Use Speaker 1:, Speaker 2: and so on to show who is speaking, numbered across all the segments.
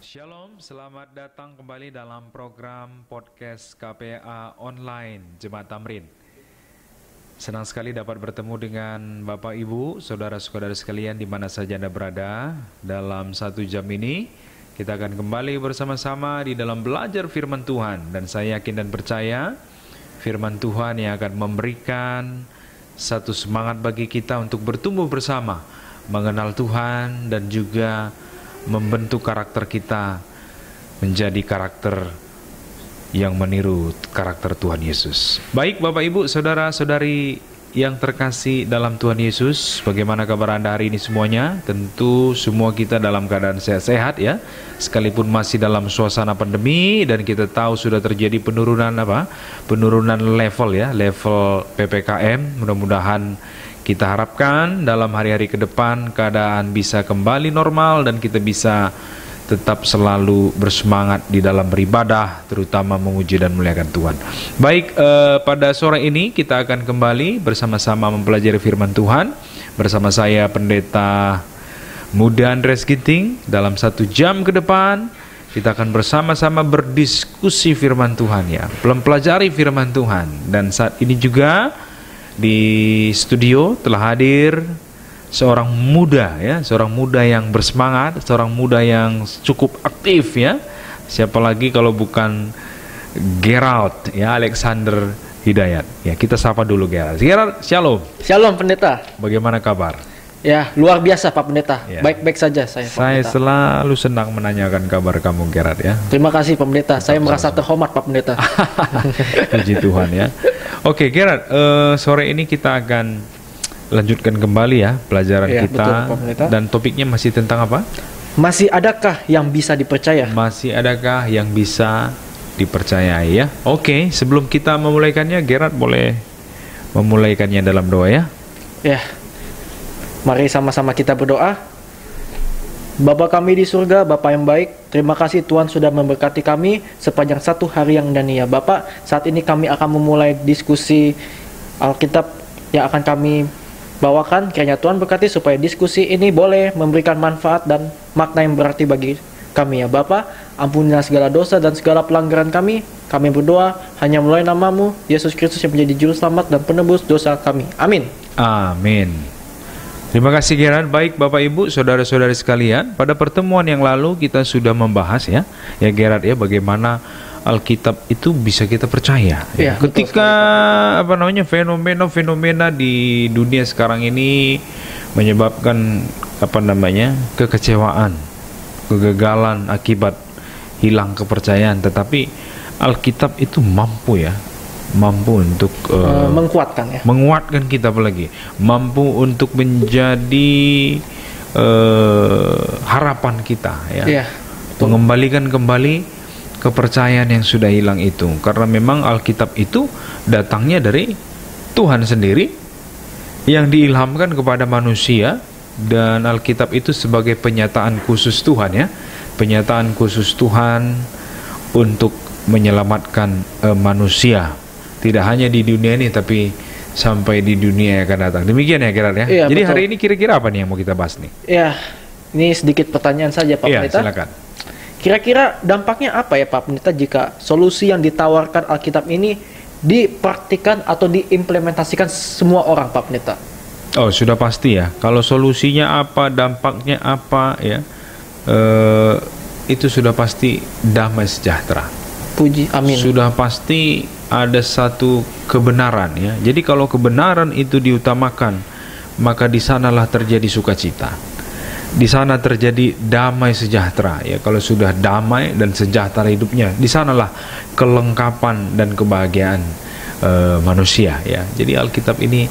Speaker 1: Shalom, selamat datang kembali dalam program podcast KPA Online Jemaat Tamrin. Senang sekali dapat bertemu dengan Bapak Ibu, saudara-saudara sekalian di mana saja Anda berada. Dalam 1 jam ini, kita akan kembali bersama-sama di dalam belajar firman Tuhan. Dan saya yakin dan percaya, firman Tuhan yang akan memberikan satu semangat bagi kita untuk bertumbuh bersama, mengenal Tuhan dan juga membentuk karakter kita menjadi karakter yang meniru karakter Tuhan Yesus. Baik Bapak Ibu, saudara-saudari yang terkasih dalam Tuhan Yesus, bagaimana kabar Anda hari ini semuanya? Tentu semua kita dalam keadaan sehat-sehat ya, sekalipun masih dalam suasana pandemi dan kita tahu sudah terjadi penurunan penurunan level ya, level PPKM. Mudah-mudahan kita harapkan dalam hari-hari ke depan keadaan bisa kembali normal dan kita bisa tetap selalu bersemangat di dalam beribadah, terutama memuji dan memuliakan Tuhan. Baik, pada sore ini kita akan kembali bersama-sama mempelajari firman Tuhan bersama saya Pendeta Muda Andreas Ginting. Dalam 1 jam ke depan kita akan bersama-sama berdiskusi firman Tuhan ya, mempelajari firman Tuhan. Dan saat ini juga di studio telah hadir seorang muda ya, seorang muda yang bersemangat, seorang muda yang cukup aktif ya. Siapa lagi kalau bukan Gerald ya, Alexander Hidayat. Ya, kita sapa dulu Gerald. Gerald, shalom.
Speaker 2: Shalom Pendeta.
Speaker 1: Bagaimana kabar?
Speaker 2: Ya, luar biasa Pak Pendeta.
Speaker 1: Ya.
Speaker 2: Baik-baik saja saya Pak
Speaker 1: Saya
Speaker 2: Pendeta.
Speaker 1: selalu senang menanyakan kabar kamu Gerald ya.
Speaker 2: Terima kasih Pak Pendeta. Saya merasa terhormat Pak Pendeta.
Speaker 1: Puji Tuhan ya. Oke Gerard, sore ini kita akan lanjutkan kembali ya pelajaran
Speaker 2: Ya,
Speaker 1: kita.
Speaker 2: betul, Pak Pendeta.
Speaker 1: Dan topiknya masih tentang apa?
Speaker 2: Masih adakah yang bisa dipercaya?
Speaker 1: Masih adakah yang bisa dipercayai ya? Oke, sebelum kita memulaikannya, Gerard boleh memulaikannya dalam doa ya.
Speaker 2: Ya. Mari sama-sama kita berdoa. Bapa kami di surga, Bapa yang baik, terima kasih Tuhan sudah memberkati kami sepanjang 1 hari yang dania. Bapak, saat ini kami akan memulai diskusi Alkitab yang akan kami bawakan. Kiranya Tuhan berkati supaya diskusi ini boleh memberikan manfaat dan makna yang berarti bagi kami ya Bapak. Ampunilah segala dosa dan segala pelanggaran kami. Kami berdoa hanya melalui nama-Mu, Yesus Kristus yang menjadi juru selamat dan penebus dosa kami. Amin.
Speaker 1: Amin. Terima kasih Gerard. Baik Bapak Ibu, saudara-saudari sekalian, pada pertemuan yang lalu kita sudah membahas ya Gerard ya, bagaimana Alkitab itu bisa kita percaya ya.
Speaker 2: Ya,
Speaker 1: Ketika fenomena-fenomena di dunia sekarang ini menyebabkan kekecewaan, kegagalan akibat hilang kepercayaan, tetapi Alkitab itu mampu untuk menguatkan kita, apalagi mampu untuk menjadi harapan kita ya. Mengembalikan kembali kepercayaan yang sudah hilang itu, karena memang Alkitab itu datangnya dari Tuhan sendiri yang diilhamkan kepada manusia, dan Alkitab itu sebagai penyataan khusus Tuhan ya, penyataan khusus Tuhan untuk menyelamatkan manusia. Tidak hanya di dunia ini, tapi sampai di dunia yang akan datang. Demikian ya Gerard ya.
Speaker 2: Iya,
Speaker 1: jadi
Speaker 2: betul.
Speaker 1: hari ini kira-kira apa nih yang mau kita bahas nih?
Speaker 2: Ya, ini sedikit pertanyaan saja Pak
Speaker 1: Iya,
Speaker 2: Pendeta.
Speaker 1: silakan.
Speaker 2: Kira-kira dampaknya apa ya Pak Pendeta jika solusi yang ditawarkan Alkitab ini dipraktikkan atau diimplementasikan semua orang Pak Pendeta? Oh,
Speaker 1: sudah pasti ya. Kalau solusinya apa, dampaknya apa ya, itu sudah pasti damai sejahtera.
Speaker 2: Puji, amin.
Speaker 1: Sudah pasti ada satu kebenaran ya. Jadi kalau kebenaran itu diutamakan, maka di sanalah terjadi sukacita. Di sana terjadi damai sejahtera ya. Kalau sudah damai dan sejahtera hidupnya, di sanalah kelengkapan dan kebahagiaan manusia ya. Jadi Alkitab ini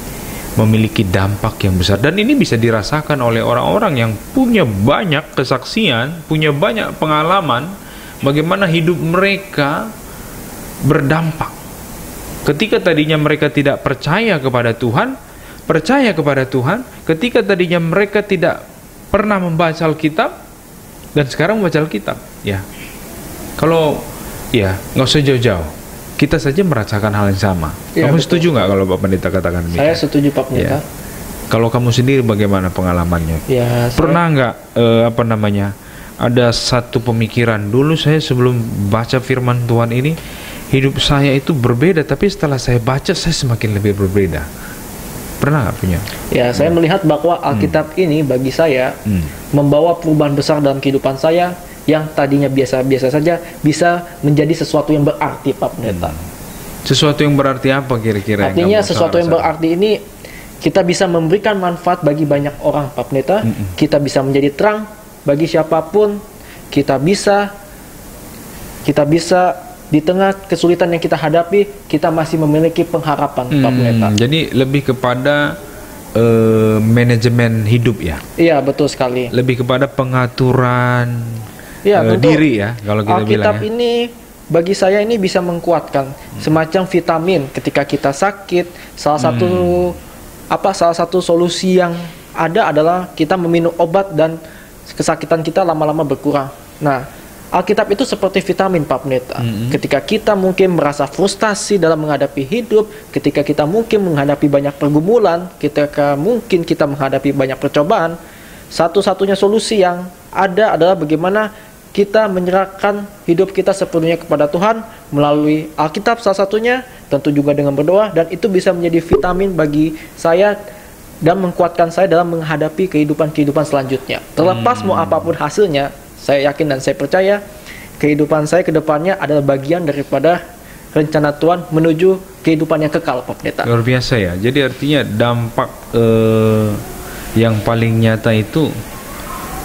Speaker 1: memiliki dampak yang besar, dan ini bisa dirasakan oleh orang-orang yang punya banyak kesaksian, punya banyak pengalaman bagaimana hidup mereka berdampak. Ketika tadinya mereka tidak percaya kepada Tuhan, percaya kepada Tuhan. Ketika tadinya mereka tidak pernah membaca Alkitab, dan sekarang membaca Alkitab ya. Kalau ya nggak usah jauh-jauh, kita saja merasakan hal yang sama.
Speaker 2: Ya,
Speaker 1: kamu
Speaker 2: betul.
Speaker 1: setuju nggak kalau Pak Pendeta katakan demikian?
Speaker 2: Saya setuju Pak Pendeta.
Speaker 1: Ya. Kalau kamu sendiri bagaimana pengalamannya?
Speaker 2: Ya,
Speaker 1: Pernah nggak ada satu pemikiran. Dulu saya sebelum baca firman Tuhan ini, hidup saya itu berbeda, tapi setelah saya baca saya semakin lebih berbeda. Pernah nggak punya?
Speaker 2: Ya, saya melihat bahwa Alkitab ini bagi saya membawa perubahan besar dalam kehidupan saya, yang tadinya biasa-biasa saja bisa menjadi sesuatu yang berarti, Pak Pendeta.
Speaker 1: Sesuatu yang berarti apa kira-kira?
Speaker 2: Artinya sesuatu yang berarti ini kita bisa memberikan manfaat bagi banyak orang, Pak Pendeta. Kita bisa menjadi terang bagi siapapun. Kita bisa di tengah kesulitan yang kita hadapi, kita masih memiliki pengharapan, Pak Pendeta.
Speaker 1: Jadi lebih kepada manajemen hidup ya?
Speaker 2: Iya, betul sekali.
Speaker 1: Lebih kepada pengaturan
Speaker 2: tentu,
Speaker 1: diri ya, kalau kita bilang
Speaker 2: Alkitab
Speaker 1: ya.
Speaker 2: ini bagi saya ini bisa menguatkan semacam vitamin ketika kita sakit. Salah satu solusi yang ada adalah kita meminum obat dan kesakitan kita lama-lama berkurang. Nah, Alkitab itu seperti vitamin, Pak Pendeta. Ketika kita mungkin merasa frustasi dalam menghadapi hidup, ketika kita mungkin menghadapi banyak pergumulan, ketika mungkin kita menghadapi banyak percobaan, satu-satunya solusi yang ada adalah bagaimana kita menyerahkan hidup kita sepenuhnya kepada Tuhan melalui Alkitab salah satunya, tentu juga dengan berdoa, dan itu bisa menjadi vitamin bagi saya dan menguatkan saya dalam menghadapi kehidupan selanjutnya. Terlepas mau apapun hasilnya, saya yakin dan saya percaya kehidupan saya ke depannya adalah bagian daripada rencana Tuhan menuju kehidupan yang kekal, Pak Pendeta.
Speaker 1: Luar biasa ya. Jadi artinya dampak yang paling nyata itu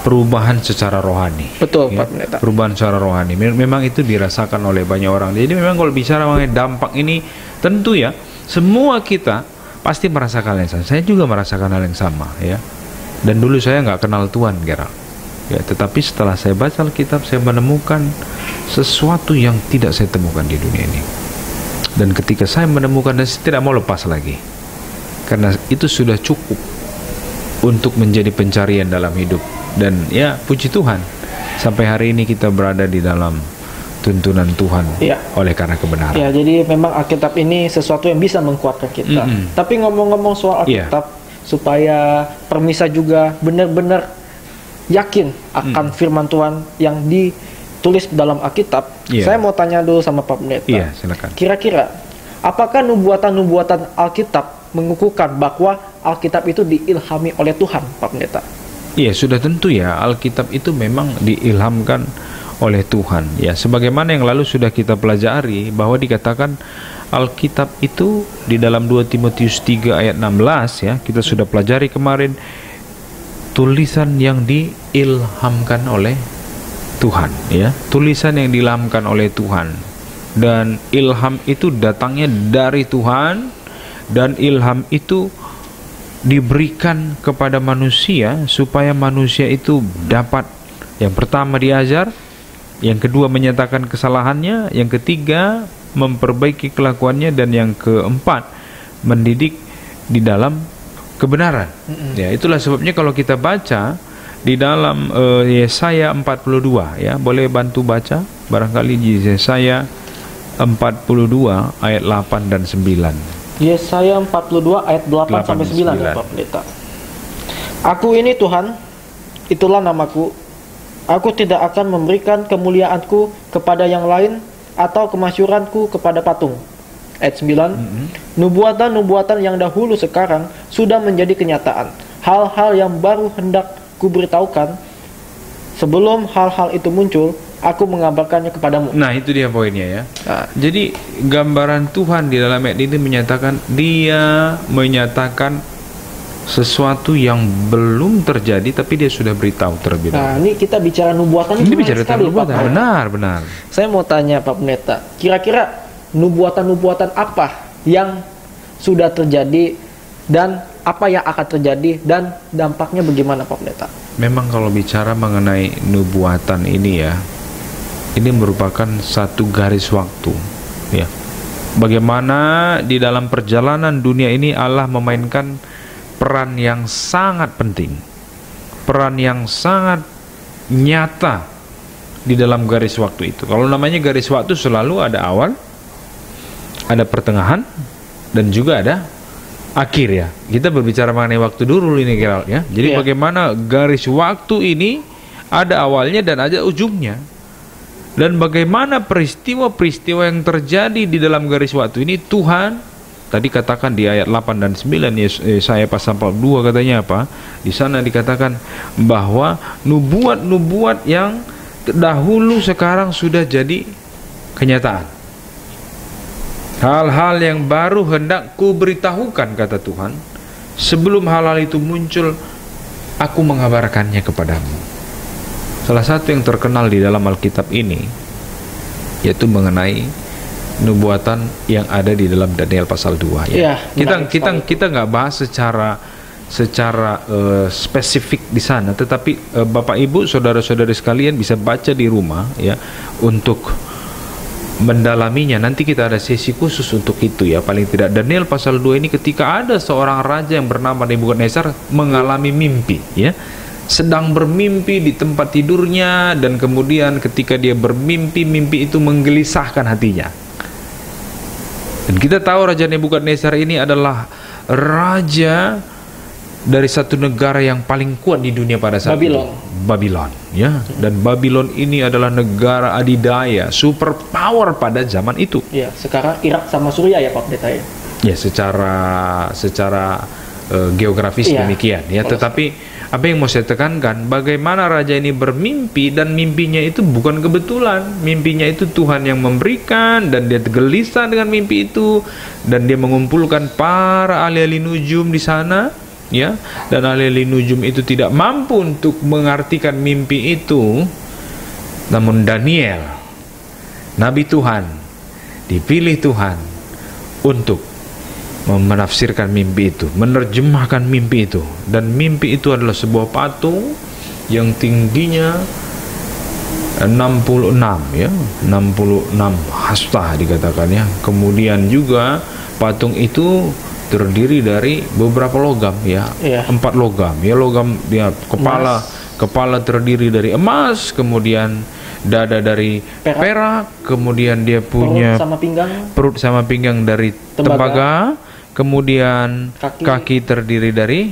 Speaker 1: perubahan secara rohani.
Speaker 2: Betul,
Speaker 1: ya?
Speaker 2: Pak Pendeta.
Speaker 1: Perubahan secara rohani. Memang itu dirasakan oleh banyak orang. Jadi memang kalau bicara mengenai dampak ini, tentu ya semua kita pasti merasakan hal yang sama. Saya juga merasakan hal yang sama ya. Dan dulu saya nggak kenal Tuhan, Gerald. Ya, tetapi setelah saya baca Alkitab, saya menemukan sesuatu yang tidak saya temukan di dunia ini. Dan ketika saya menemukan, dan saya tidak mau lepas lagi, karena itu sudah cukup untuk menjadi pencarian dalam hidup. Dan ya puji Tuhan, sampai hari ini kita berada di dalam tuntunan Tuhan oleh karena kebenaran.
Speaker 2: Ya, jadi memang Alkitab ini sesuatu yang bisa menguatkan kita. Tapi ngomong-ngomong soal Alkitab, supaya permisa juga benar-benar yakin akan firman Tuhan yang ditulis dalam Alkitab, saya mau tanya dulu sama Pak Pendeta.
Speaker 1: Iya, silakan.
Speaker 2: Kira-kira apakah nubuatan-nubuatan Alkitab mengukuhkan bahwa Alkitab itu diilhami oleh Tuhan, Pak Pendeta?
Speaker 1: Iya, sudah tentu ya, Alkitab itu memang diilhamkan oleh Tuhan. Ya, sebagaimana yang lalu sudah kita pelajari bahwa dikatakan Alkitab itu di dalam 2 Timotius 3 ayat 16 ya, kita sudah pelajari kemarin, tulisan yang diilhamkan oleh Tuhan ya, tulisan yang diilhamkan oleh Tuhan. Dan ilham itu datangnya dari Tuhan, dan ilham itu diberikan kepada manusia supaya manusia itu dapat yang pertama diajar, yang kedua menyatakan kesalahannya, yang ketiga memperbaiki kelakuannya, dan yang keempat mendidik di dalam kebenaran. Ya, itulah sebabnya kalau kita baca di dalam Yesaya 42 ya, boleh bantu baca barangkali di Yesaya 42 ayat 8 dan 9.
Speaker 2: Yesaya 42 ayat 8 sampai 9 ya, Pak Pendeta. Aku ini Tuhan, itulah namaku. Aku tidak akan memberikan kemuliaanku kepada yang lain atau kemasyuranku kepada patung. Ayat 9. Nubuatan-nubuatan yang dahulu sekarang sudah menjadi kenyataan. Hal-hal yang baru hendak kuberitahukan. Sebelum hal-hal itu muncul, aku mengabarkannya kepadamu.
Speaker 1: Nah, itu dia poinnya ya. Jadi gambaran Tuhan di dalam ayat ini menyatakan, dia menyatakan sesuatu yang belum terjadi tapi dia sudah beritahu terlebih dahulu.
Speaker 2: Nah, ini kita bicara nubuatan
Speaker 1: ini bicara tentang nubuatan. Benar.
Speaker 2: Saya mau tanya Pak Pendeta, kira-kira nubuatan-nubuatan apa yang sudah terjadi dan apa yang akan terjadi dan dampaknya bagaimana, Pak Pendeta?
Speaker 1: Memang kalau bicara mengenai nubuatan ini ya, ini merupakan satu garis waktu ya. Bagaimana di dalam perjalanan dunia ini Allah memainkan peran yang sangat penting, peran yang sangat nyata di dalam garis waktu itu. Kalau namanya garis waktu selalu ada awal, ada pertengahan, dan juga ada akhir ya. Kita berbicara mengenai waktu dulu ini Gerald ya. Jadi bagaimana garis waktu ini ada awalnya dan ada ujungnya. Dan bagaimana peristiwa-peristiwa yang terjadi di dalam garis waktu ini, Tuhan tadi katakan di ayat 8 dan 9 Yesaya pasal 42 katanya apa? Di sana dikatakan bahwa nubuat-nubuat yang dahulu sekarang sudah jadi kenyataan. Hal-hal yang baru hendak ku beritahukan, kata Tuhan. Sebelum hal-hal itu muncul, aku mengabarkannya kepadamu. Salah satu yang terkenal di dalam Alkitab ini yaitu mengenai nubuatan yang ada di dalam Daniel pasal 2 ya. Kita nggak bahas secara spesifik di sana, tetapi Bapak Ibu, saudara-saudari sekalian bisa baca di rumah ya untuk mendalaminya. Nanti kita ada sesi khusus untuk itu ya. Paling tidak Daniel pasal 2 ini ketika ada seorang raja yang bernama Nebukadnezar mengalami mimpi ya. Sedang bermimpi di tempat tidurnya, dan kemudian ketika dia bermimpi, mimpi itu menggelisahkan hatinya. Dan kita tahu Raja Nebukadnezar ini adalah raja dari satu negara yang paling kuat di dunia pada saat itu, Babylon ya. Dan Babylon ini adalah negara adidaya, super power pada zaman itu.
Speaker 2: Ya, sekarang Irak sama Suriah ya Pak Pendeta ya. Ya,
Speaker 1: secara geografis demikian ya. Tetapi apa yang mau saya tekankan, bagaimana raja ini bermimpi, dan mimpinya itu bukan kebetulan. Mimpinya itu Tuhan yang memberikan, dan dia gelisah dengan mimpi itu, dan dia mengumpulkan para ahli-ahli nujum di sana ya. Dan ahli-ahli nujum itu tidak mampu untuk mengartikan mimpi itu. Namun Daniel, nabi Tuhan, dipilih Tuhan untuk menafsirkan mimpi itu, menerjemahkan mimpi itu. Dan mimpi itu adalah sebuah patung yang tingginya 66 ya, 66 hasta dikatakan ya. Kemudian juga patung itu terdiri dari beberapa logam ya, 4 logam ya. Logam dia kepala terdiri dari emas, kemudian dada dari perak, kemudian dia punya perut sama pinggang dari tembaga. Kemudian kaki terdiri dari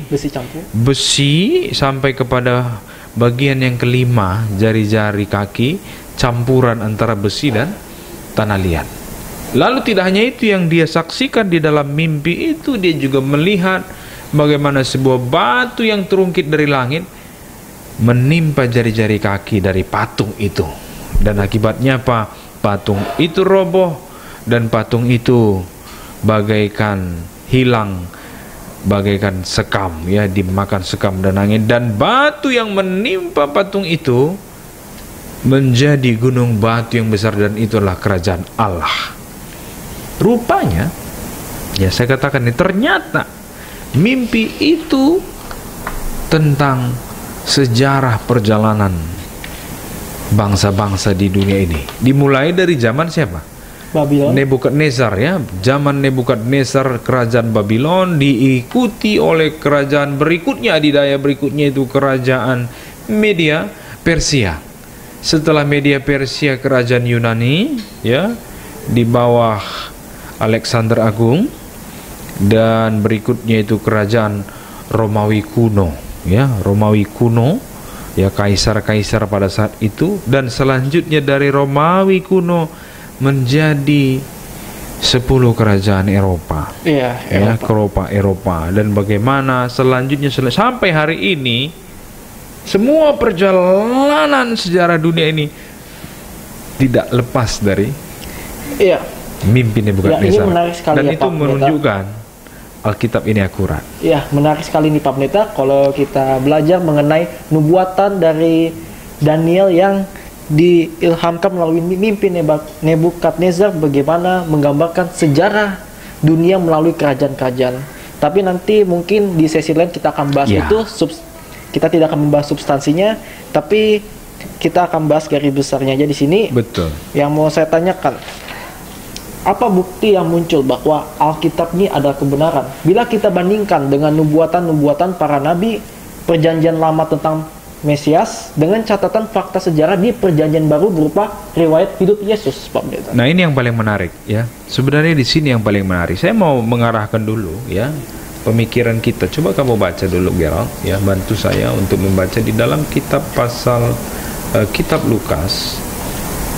Speaker 1: besi sampai kepada bagian yang kelima, jari-jari kaki campuran antara besi dan tanah liat. Lalu tidak hanya itu yang dia saksikan di dalam mimpi itu, dia juga melihat bagaimana sebuah batu yang terungkit dari langit menimpa jari-jari kaki dari patung itu. Dan akibatnya apa? Patung itu roboh, dan patung itu bagaikan hilang, bagaikan sekam ya, dimakan sekam dan angin. Dan batu yang menimpa patung itu menjadi gunung batu yang besar, dan itulah kerajaan Allah. Rupanya ya, saya katakan ini ternyata mimpi itu tentang sejarah perjalanan bangsa-bangsa di dunia ini. Dimulai dari zaman siapa?
Speaker 2: Babylon.
Speaker 1: Nebukadnezar ya. Zaman Nebukadnezar, kerajaan Babylon, diikuti oleh kerajaan berikutnya, adidaya berikutnya itu kerajaan Media Persia. Setelah Media Persia, kerajaan Yunani ya, di bawah Alexander Agung, dan berikutnya itu kerajaan Romawi kuno ya, Romawi kuno ya, kaisar-kaisar pada saat itu. Dan selanjutnya dari Romawi kuno menjadi 10 kerajaan Eropa ya, Eropa. Dan bagaimana selanjutnya sampai hari ini, semua perjalanan sejarah dunia ini tidak lepas dari mimpi Nebukadnezar. Dan itu menunjukkan Alkitab ini akurat. Ya,
Speaker 2: menarik sekali nih Pak Pendeta kalau kita belajar mengenai nubuatan dari Daniel yang diilhamkan melalui mimpi Nebukadnezar, bagaimana menggambarkan sejarah dunia melalui kerajaan-kerajaan. Tapi nanti mungkin di sesi lain kita akan bahas itu. Kita tidak akan membahas substansinya, tapi kita akan bahas garis besarnya aja di sini.
Speaker 1: Betul.
Speaker 2: Yang mau saya tanyakan, apa bukti yang muncul bahwa Alkitab ini adalah kebenaran? Bila kita bandingkan dengan nubuatan-nubuatan para nabi Perjanjian Lama tentang Mesias dengan catatan fakta sejarah di Perjanjian Baru berupa riwayat hidup Yesus, Pak Pendeta.
Speaker 1: Nah, ini yang paling menarik ya. Sebenarnya di sini yang paling menarik. Saya mau mengarahkan dulu ya pemikiran kita. Coba kamu baca dulu, Gerald, ya, bantu saya untuk membaca di dalam kitab kitab Lukas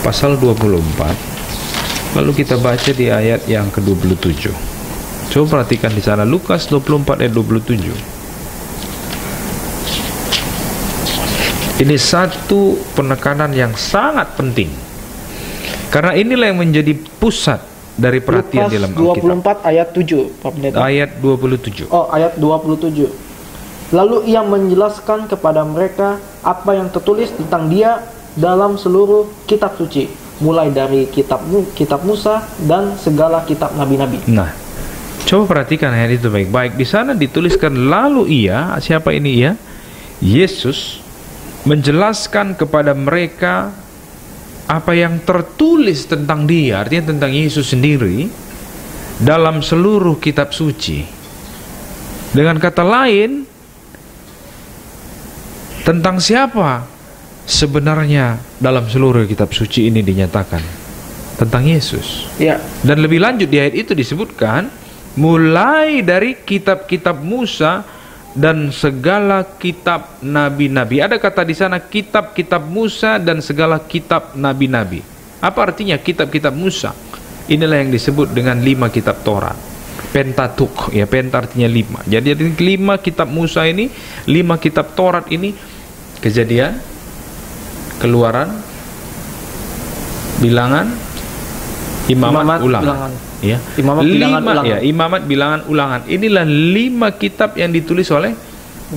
Speaker 1: pasal 24. Lalu kita baca di ayat yang ke-27. Coba perhatikan di sana, Lukas 24 ayat 27. Ini satu penekanan yang sangat penting, karena inilah yang menjadi pusat dari perhatian
Speaker 2: Lukas
Speaker 1: dalam Alkitab.
Speaker 2: 24 ayat 7, Pak Pendeta.
Speaker 1: Ayat 27.
Speaker 2: Oh, ayat 27. Lalu ia menjelaskan kepada mereka apa yang tertulis tentang dia dalam seluruh kitab suci, mulai dari kitab Musa dan segala kitab nabi-nabi.
Speaker 1: Nah, coba perhatikan ayat itu baik-baik. Di sana dituliskan, lalu ia, siapa ini ia? Yesus menjelaskan kepada mereka apa yang tertulis tentang dia, artinya tentang Yesus sendiri, dalam seluruh kitab suci. Dengan kata lain, tentang siapa sebenarnya dalam seluruh kitab suci ini dinyatakan? Tentang Yesus.
Speaker 2: Ya.
Speaker 1: Dan lebih lanjut di ayat itu disebutkan, mulai dari kitab-kitab Musa dan segala kitab nabi-nabi. Ada kata di sana kitab-kitab Musa dan segala kitab nabi-nabi. Apa artinya kitab-kitab Musa? Inilah yang disebut dengan 5 kitab Taurat. Pentateuch, ya, penta artinya 5. Jadi 5 kitab Musa ini, 5 kitab Taurat ini, Kejadian, Keluaran, Bilangan, Imamat, Ulangan. Ya.
Speaker 2: Imamat, Bilangan, Ulangan.
Speaker 1: Ya, Imamat, Bilangan, Ulangan. Inilah 5 kitab yang ditulis oleh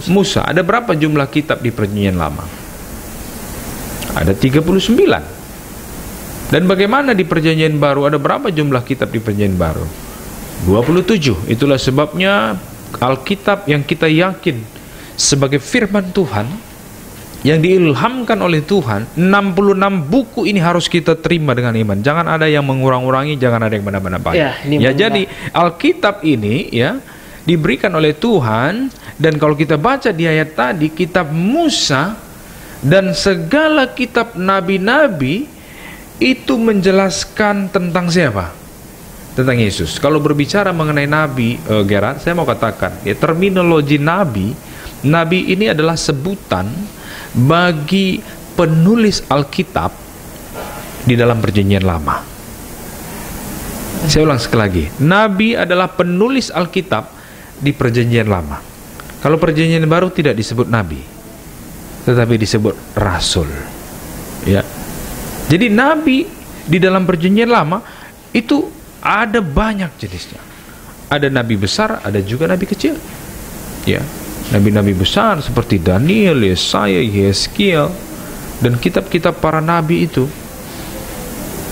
Speaker 1: Musa. Ada berapa jumlah kitab di Perjanjian Lama? Ada 39. Dan bagaimana di Perjanjian Baru? Ada berapa jumlah kitab di Perjanjian Baru? 27. Itulah sebabnya Alkitab yang kita yakin sebagai firman Tuhan, yang diilhamkan oleh Tuhan, 66 buku ini harus kita terima dengan iman. Jangan ada yang mengurang-urangi, jangan ada yang menambah-nambah. Ya, jadi Alkitab ini, ya, diberikan oleh Tuhan. Dan kalau kita baca di ayat tadi, kitab Musa dan segala kitab nabi-nabi itu menjelaskan tentang siapa? Tentang Yesus. Kalau berbicara mengenai nabi, Gerard, saya mau katakan, ya, terminologi nabi ini adalah sebutan bagi penulis Alkitab di dalam Perjanjian Lama. Saya ulang sekali lagi, nabi adalah penulis Alkitab di Perjanjian Lama. Kalau Perjanjian Baru tidak disebut nabi, tetapi disebut rasul. Ya. Jadi nabi di dalam Perjanjian Lama itu ada banyak jenisnya. Ada nabi besar, ada juga nabi kecil. Ya. Nabi-nabi besar seperti Daniel, Yesaya, Yeskiel, dan kitab-kitab para nabi itu.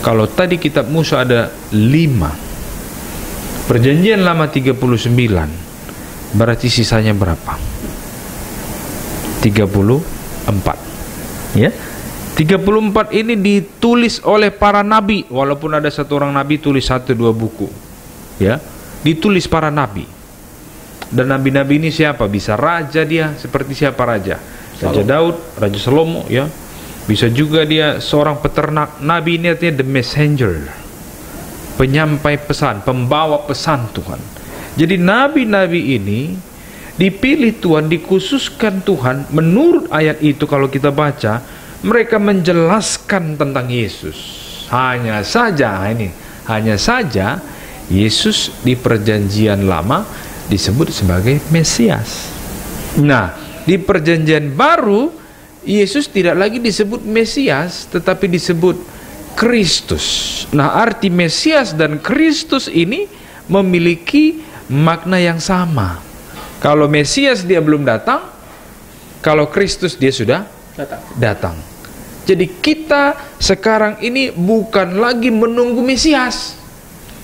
Speaker 1: Kalau tadi kitab Musa ada 5, Perjanjian Lama 39, berarti sisanya berapa? 34. Ya, 34 ini ditulis oleh para nabi, walaupun ada satu orang nabi tulis 1-2 buku. Ya, ditulis para nabi. Dan nabi-nabi ini siapa? Bisa raja dia, seperti siapa raja? Raja Daud, Raja Salomo, ya. Bisa juga dia seorang peternak. Nabi ini artinya the messenger, penyampai pesan, pembawa pesan Tuhan. Jadi nabi-nabi ini dipilih Tuhan, dikhususkan Tuhan. Menurut ayat itu kalau kita baca, mereka menjelaskan tentang Yesus. Hanya saja Yesus di Perjanjian Lama disebut sebagai Mesias. Nah, di Perjanjian Baru Yesus tidak lagi disebut Mesias, tetapi disebut Kristus. Nah, arti Mesias dan Kristus ini memiliki makna yang sama. Kalau Mesias dia belum datang, kalau Kristus dia sudah datang. Jadi kita sekarang ini bukan lagi menunggu Mesias.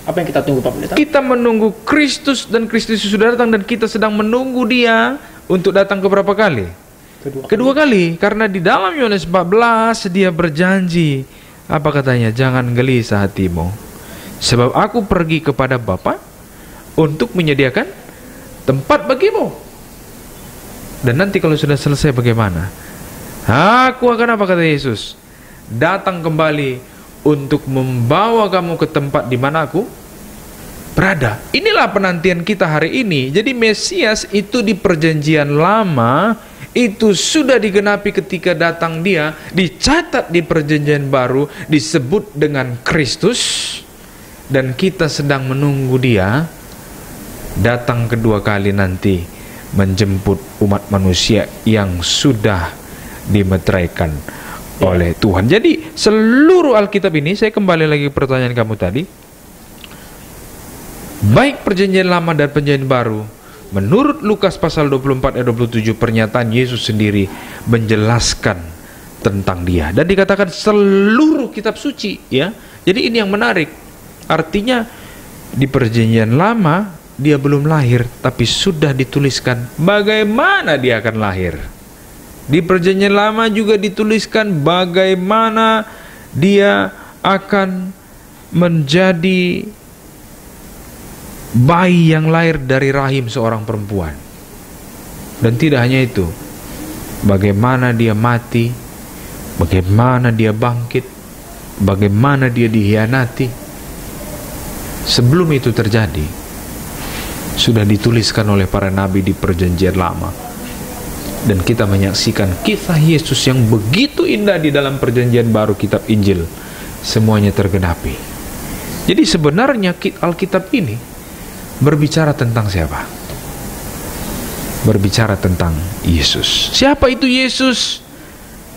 Speaker 2: Apa yang kita tunggu, Pak Pendeta?
Speaker 1: Kita menunggu Kristus, dan Kristus sudah datang, dan kita sedang menunggu dia untuk datang ke berapa kali? Kedua kali. Karena di dalam Yohanes 14 dia berjanji, apa katanya? Jangan gelisah hatimu, sebab aku pergi kepada Bapa untuk menyediakan tempat bagimu. Dan nanti kalau sudah selesai bagaimana? Aku akan, apa kata Yesus? Datang kembali untuk membawa kamu ke tempat di mana aku berada. Inilah penantian kita hari ini. Jadi Mesias itu di perjanjian lama itu sudah digenapi ketika datang dia, dicatat di perjanjian baru, disebut dengan Kristus, dan kita sedang menunggu dia datang kedua kali nanti menjemput umat manusia yang sudah dimeteraikan oleh Tuhan. Jadi seluruh Alkitab ini, saya kembali lagi ke pertanyaan kamu tadi, baik perjanjian lama dan perjanjian baru, menurut Lukas pasal 24 ayat 27, pernyataan Yesus sendiri menjelaskan tentang dia, dan dikatakan seluruh kitab suci, ya. Jadi ini yang menarik. Artinya di perjanjian lama dia belum lahir, tapi sudah dituliskan bagaimana dia akan lahir. Di perjanjian lama juga dituliskan bagaimana dia akan menjadi bayi yang lahir dari rahim seorang perempuan. Dan tidak hanya itu, bagaimana dia mati, bagaimana dia bangkit, bagaimana dia dihianati. Sebelum itu terjadi, sudah dituliskan oleh para nabi di perjanjian lama. Dan kita menyaksikan kisah Yesus yang begitu indah di dalam perjanjian baru, kitab Injil. Semuanya tergenapi. Jadi sebenarnya Alkitab ini berbicara tentang siapa? Berbicara tentang Yesus. Siapa itu Yesus?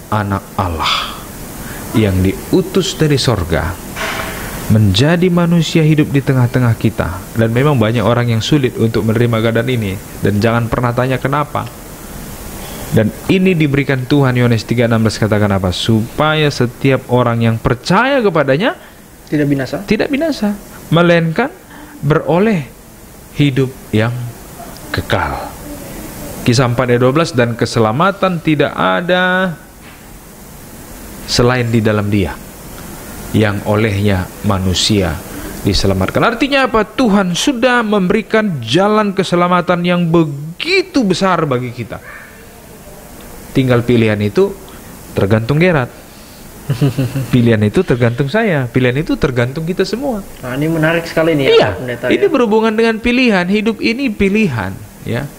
Speaker 1: Anak Allah yang diutus dari sorga, menjadi manusia hidup di tengah-tengah kita. Dan memang banyak orang yang sulit untuk menerima keadaan ini, dan jangan pernah tanya kenapa. Dan ini diberikan Tuhan, Yohanes 3:16 katakan apa? Supaya setiap orang yang percaya kepadanya
Speaker 2: Tidak binasa.
Speaker 1: tidak binasa, melainkan beroleh hidup yang kekal. Kisah 4 ayat 12, dan keselamatan tidak ada selain di dalam Dia, yang olehnya manusia diselamatkan. Artinya apa? Tuhan sudah memberikan jalan keselamatan yang begitu besar bagi kita. Tinggal pilihan itu tergantung Gerard. Pilihan itu tergantung saya. Pilihan itu tergantung kita semua.
Speaker 2: Nah, ini menarik sekali nih
Speaker 1: ya, Pendeta. Ini berhubungan dengan pilihan. Hidup ini pilihan, ya.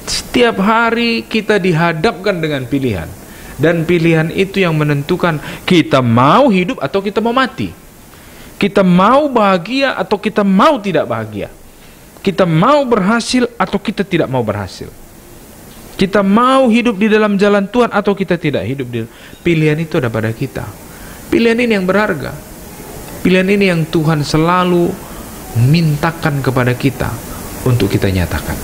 Speaker 1: Setiap hari kita dihadapkan dengan pilihan. Dan pilihan itu yang menentukan kita mau hidup atau kita mau mati. Kita mau bahagia atau kita mau tidak bahagia. Kita mau berhasil atau kita tidak mau berhasil. Kita mau hidup di dalam jalan Tuhan atau kita tidak hidup di dalam. Pilihan itu ada pada kita. Pilihan ini yang berharga. Pilihan ini yang Tuhan selalu mintakan kepada kita untuk kita nyatakan.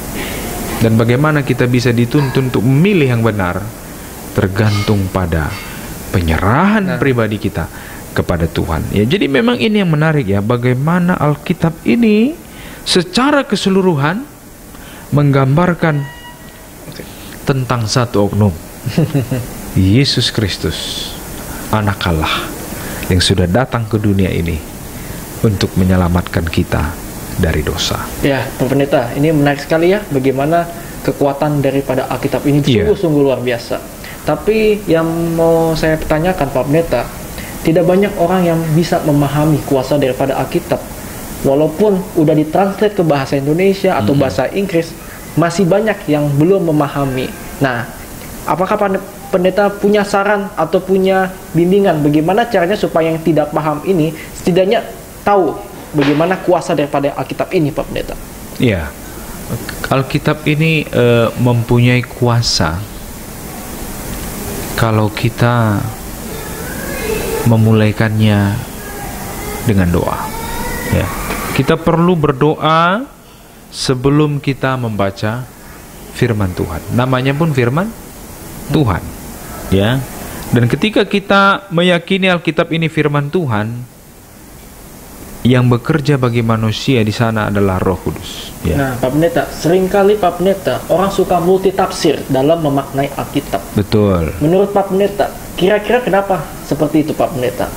Speaker 1: Dan bagaimana kita bisa dituntun untuk memilih yang benar, tergantung pada penyerahan pribadi kita kepada Tuhan. Ya, jadi memang ini yang menarik ya, bagaimana Alkitab ini secara keseluruhan menggambarkan tentang satu oknum, Yesus Kristus, anak Allah yang sudah datang ke dunia ini untuk menyelamatkan kita dari dosa.
Speaker 2: Ya, Pak Pendeta, ini menarik sekali ya, bagaimana kekuatan daripada Alkitab ini sungguh-sungguh luar biasa. Tapi yang mau saya pertanyakan, Pak Pendeta, tidak banyak orang yang bisa memahami kuasa daripada Alkitab. Walaupun udah ditranslate ke bahasa Indonesia atau bahasa Inggris, masih banyak yang belum memahami. Nah, apakah Pendeta punya saran atau punya bimbingan bagaimana caranya supaya yang tidak paham ini setidaknya tahu bagaimana kuasa daripada Alkitab ini, Pak Pendeta?
Speaker 1: Iya, Alkitab ini mempunyai kuasa kalau kita memulaikannya dengan doa. Ya, kita perlu berdoa sebelum kita membaca firman Tuhan. Namanya pun firman Tuhan, ya. Dan ketika kita meyakini Alkitab ini firman Tuhan, yang bekerja bagi manusia di sana adalah Roh Kudus. Ya.
Speaker 2: Nah, Pak Pendeta, seringkali Pak Pendeta orang suka multitafsir dalam memaknai Alkitab.
Speaker 1: Betul.
Speaker 2: Menurut Pak Pendeta, kira-kira kenapa seperti itu, Pak Pendeta?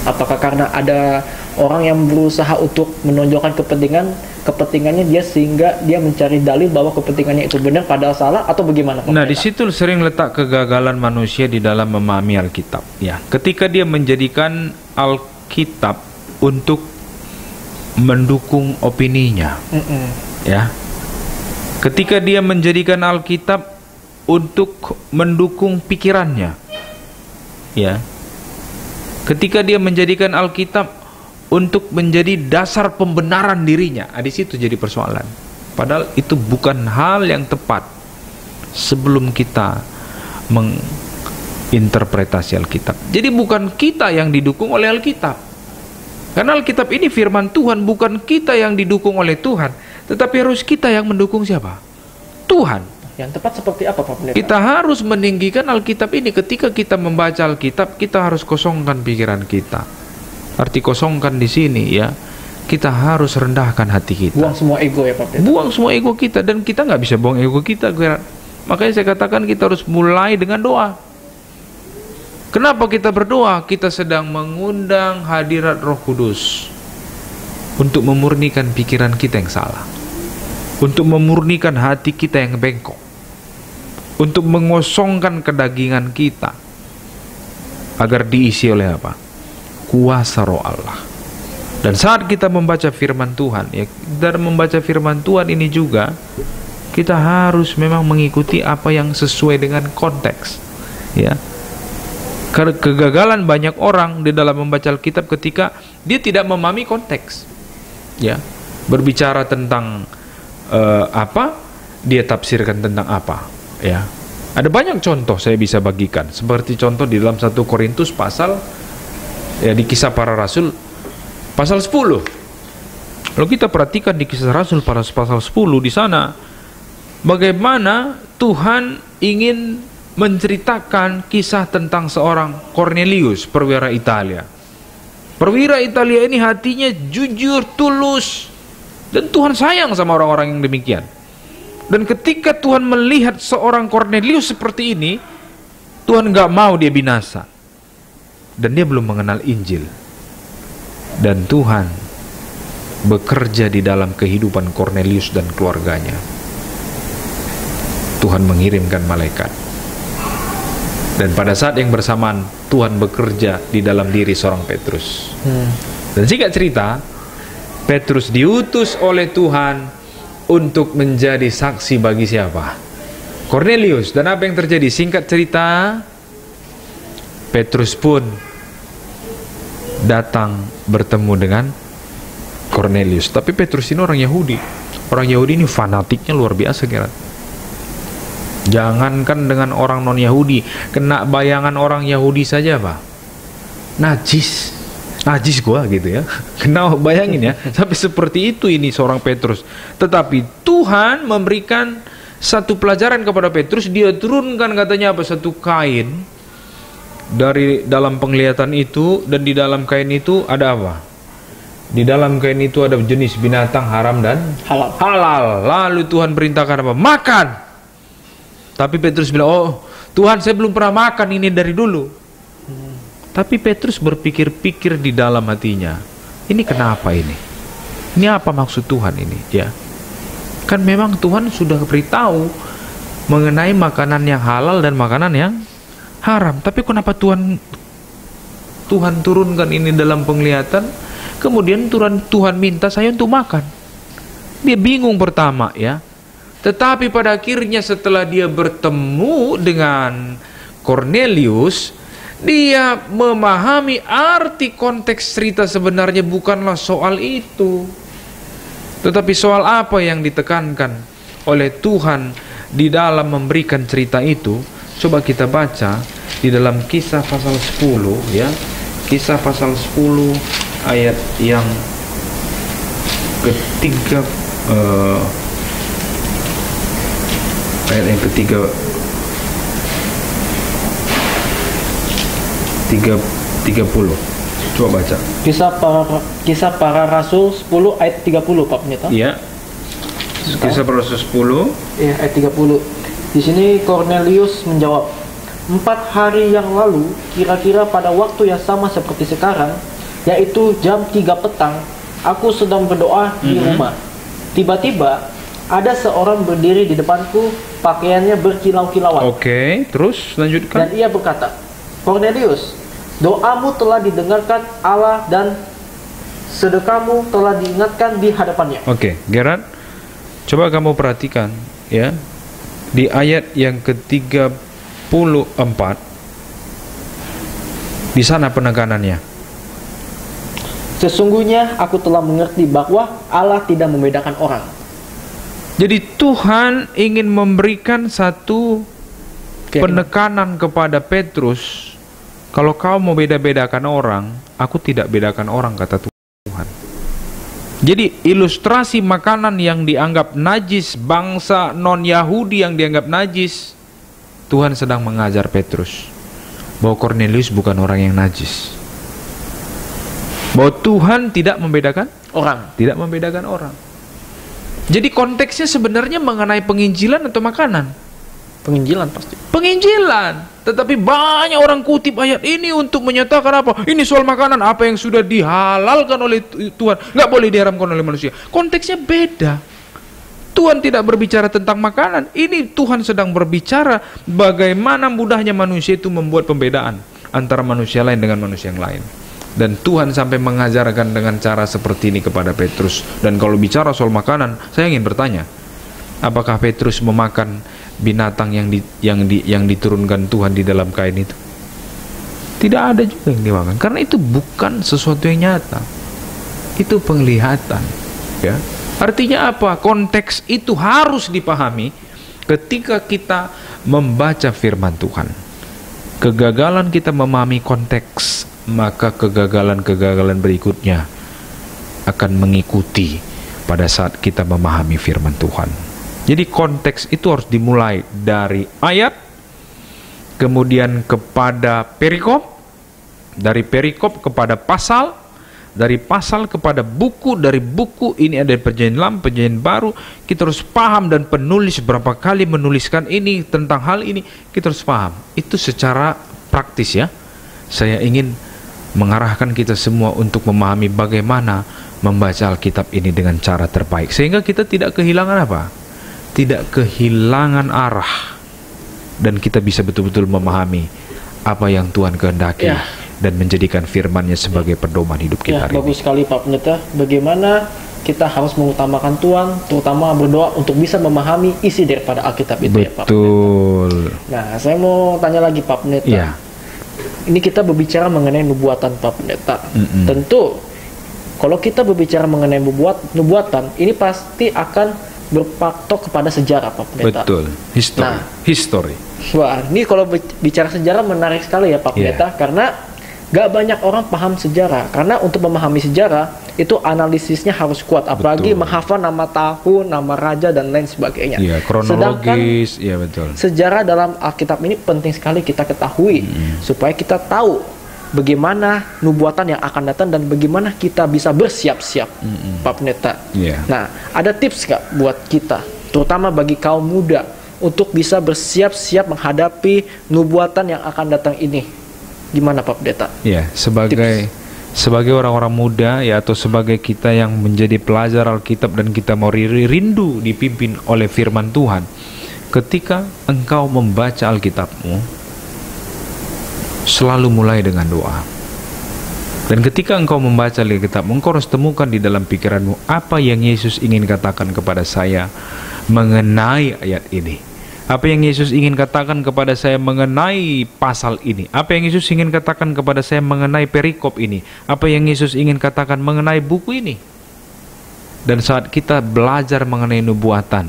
Speaker 2: Apakah karena ada orang yang berusaha untuk menonjolkan kepentingannya dia sehingga dia mencari dalil bahwa kepentingannya itu benar padahal salah, atau bagaimana?
Speaker 1: Nah, di situ sering letak kegagalan manusia di dalam memahami Alkitab. Ya, ketika dia menjadikan Alkitab untuk mendukung opininya. Ya. Ketika dia menjadikan Alkitab untuk mendukung pikirannya. Ya. Ketika dia menjadikan Alkitab untuk menjadi dasar pembenaran dirinya, di situ jadi persoalan. Padahal itu bukan hal yang tepat sebelum kita menginterpretasi Alkitab. Jadi bukan kita yang didukung oleh Alkitab. Karena Alkitab ini firman Tuhan, bukan kita yang didukung oleh Tuhan, tetapi harus kita yang mendukung siapa? Tuhan.
Speaker 2: Yang tepat seperti apa, Pak Pendeta?
Speaker 1: Kita harus meninggikan Alkitab ini. Ketika kita membaca Alkitab, kita harus kosongkan pikiran kita. Arti kosongkan di sini ya, kita harus rendahkan hati kita.
Speaker 2: Buang semua ego ya, Pak Pendeta.
Speaker 1: Buang semua ego kita, dan kita nggak bisa buang ego kita. Makanya saya katakan kita harus mulai dengan doa. Kenapa kita berdoa? Kita sedang mengundang hadirat Roh Kudus untuk memurnikan pikiran kita yang salah, untuk memurnikan hati kita yang bengkok, untuk mengosongkan kedagingan kita agar diisi oleh apa? Kuasa Roh Allah. Dan saat kita membaca firman Tuhan, ya, dan membaca firman Tuhan ini juga kita harus memang mengikuti apa yang sesuai dengan konteks. Ya. Kegagalan banyak orang di dalam membaca Alkitab ketika dia tidak memahami konteks. Ya. Berbicara tentang apa, dia tafsirkan tentang apa. Ya. Ada banyak contoh saya bisa bagikan. Seperti contoh di dalam 1 Korintus pasal, ya, di Kisah Para Rasul pasal 10. Kalau kita perhatikan di Kisah Rasul pasal 10, di sana bagaimana Tuhan ingin menceritakan kisah tentang seorang Cornelius, perwira Italia. Perwira Italia ini hatinya jujur, tulus, dan Tuhan sayang sama orang-orang yang demikian. Dan ketika Tuhan melihat seorang Cornelius seperti ini, Tuhan gak mau dia binasa. Dan dia belum mengenal Injil. Dan Tuhan bekerja di dalam kehidupan Cornelius dan keluarganya. Tuhan mengirimkan malaikat. Dan pada saat yang bersamaan Tuhan bekerja di dalam diri seorang Petrus. Dan singkat cerita, Petrus diutus oleh Tuhan untuk menjadi saksi bagi siapa? Cornelius. Dan apa yang terjadi? Singkat cerita, Petrus pun datang bertemu dengan Cornelius. Tapi Petrus ini orang Yahudi. Orang Yahudi ini fanatiknya luar biasa, kira. Jangankan dengan orang non-Yahudi, kena bayangan orang Yahudi saja, Pak. Najis gua gitu ya. Kena, bayangin ya. Sampai seperti itu ini seorang Petrus. Tetapi Tuhan memberikan satu pelajaran kepada Petrus. Dia turunkan katanya apa? Satu kain dari dalam penglihatan itu, dan di dalam kain itu ada apa? Di dalam kain itu ada jenis binatang haram dan halal. Lalu Tuhan perintahkan apa? Makan. Tapi Petrus bilang, oh Tuhan, saya belum pernah makan ini dari dulu. Tapi Petrus berpikir-pikir di dalam hatinya, ini kenapa ini? Ini apa maksud Tuhan ini? Ya, kan memang Tuhan sudah beritahu mengenai makanan yang halal dan makanan yang haram. Tapi kenapa Tuhan turunkan ini dalam penglihatan, kemudian Tuhan minta saya untuk makan? Dia bingung pertama ya. Tetapi pada akhirnya setelah dia bertemu dengan Cornelius, dia memahami arti konteks cerita sebenarnya bukanlah soal itu, tetapi soal apa yang ditekankan oleh Tuhan di dalam memberikan cerita itu. Coba kita baca di dalam Kisah pasal 10 ya. Kisah pasal 10 ayat yang ketiga, ayat yang ketiga 30. Coba baca.
Speaker 2: Kisah para Rasul 10 ayat 30, Pak Pendeta.
Speaker 1: Iya. Kisah para Rasul 10.
Speaker 2: Iya, ayat 30. Di sini Cornelius menjawab, 4 hari yang lalu, kira-kira pada waktu yang sama seperti sekarang, yaitu jam 3 petang, aku sedang berdoa di rumah. Tiba-tiba ada seorang berdiri di depanku, pakaiannya berkilau-kilauan.
Speaker 1: Oke, terus lanjutkan.
Speaker 2: Dan ia berkata, Cornelius, doamu telah didengarkan Allah, dan sedekahmu telah diingatkan di hadapannya.
Speaker 1: Oke, Gerard, coba kamu perhatikan ya, di ayat yang ke-34, di sana penekanannya.
Speaker 2: Sesungguhnya aku telah mengerti bahwa Allah tidak membedakan orang.
Speaker 1: Jadi Tuhan ingin memberikan satu penekanan kepada Petrus, kalau kau mau beda-bedakan orang, aku tidak bedakan orang, kata Tuhan. Jadi ilustrasi makanan yang dianggap najis, bangsa non-Yahudi yang dianggap najis, Tuhan sedang mengajar Petrus bahwa Cornelius bukan orang yang najis, bahwa Tuhan tidak membedakan orang. Jadi konteksnya sebenarnya mengenai penginjilan atau makanan?
Speaker 2: Penginjilan pasti.
Speaker 1: Penginjilan. Tetapi banyak orang kutip ayat ini untuk menyatakan apa? Ini soal makanan, apa yang sudah dihalalkan oleh Tuhan, nggak boleh diharamkan oleh manusia. Konteksnya beda. Tuhan tidak berbicara tentang makanan. Ini Tuhan sedang berbicara bagaimana mudahnya manusia itu membuat pembedaan antara manusia lain dengan manusia yang lain. Dan Tuhan sampai mengajarkan dengan cara seperti ini kepada Petrus. Dan kalau bicara soal makanan, saya ingin bertanya, apakah Petrus memakan binatang yang diturunkan Tuhan di dalam kain itu? Tidak ada juga yang dimakan, karena itu bukan sesuatu yang nyata, itu penglihatan ya. Artinya apa? Konteks itu harus dipahami ketika kita membaca firman Tuhan. Kegagalan kita memahami konteks, maka kegagalan berikutnya akan mengikuti pada saat kita memahami firman Tuhan. Jadi konteks itu harus dimulai dari ayat, kemudian kepada perikop, dari perikop kepada pasal, dari pasal kepada buku, dari buku ini ada perjanjian lama, perjanjian baru. Kita harus paham, dan penulis berapa kali menuliskan ini tentang hal ini, kita harus paham. Itu secara praktis ya. Saya ingin mengarahkan kita semua untuk memahami bagaimana membaca Alkitab ini dengan cara terbaik, sehingga kita tidak kehilangan apa? Tidak kehilangan arah, dan kita bisa betul-betul memahami apa yang Tuhan kehendaki dan menjadikan firman-Nya sebagai pedoman hidup kita.
Speaker 2: Bagus sekali Pak Pendeta. Bagaimana kita harus mengutamakan Tuhan, terutama berdoa untuk bisa memahami isi daripada Alkitab itu.
Speaker 1: Betul.
Speaker 2: Ya, Pak Pendeta. Nah, saya mau tanya lagi Pak Pendeta.
Speaker 1: Ya.
Speaker 2: Ini kita berbicara mengenai nubuatan Pak Pendeta. Tentu kalau kita berbicara mengenai nubuatan, ini pasti akan berpatok kepada sejarah Pak Pendeta.
Speaker 1: Betul. History.
Speaker 2: Wah, ini kalau bicara sejarah menarik sekali ya Pak Pendeta, karena gak banyak orang paham sejarah. Karena untuk memahami sejarah itu analisisnya harus kuat, apalagi menghafal nama tahun, nama raja dan lain sebagainya.
Speaker 1: Iya, kronologis. Iya, betul.
Speaker 2: Sejarah dalam Alkitab ini penting sekali kita ketahui supaya kita tahu bagaimana nubuatan yang akan datang dan bagaimana kita bisa bersiap-siap, Pak Pendeta. Nah, ada tips nggak buat kita, terutama bagi kaum muda, untuk bisa bersiap-siap menghadapi nubuatan yang akan datang ini? Gimana Pak Pendeta? Ya,
Speaker 1: sebagai orang-orang muda ya, atau sebagai kita yang menjadi pelajar Alkitab dan kita mau rindu dipimpin oleh firman Tuhan, ketika engkau membaca Alkitabmu, selalu mulai dengan doa. Dan ketika engkau membaca Alkitab, engkau harus temukan di dalam pikiranmu apa yang Yesus ingin katakan kepada saya mengenai ayat ini, apa yang Yesus ingin katakan kepada saya mengenai pasal ini, apa yang Yesus ingin katakan kepada saya mengenai perikop ini, apa yang Yesus ingin katakan mengenai buku ini. Dan saat kita belajar mengenai nubuatan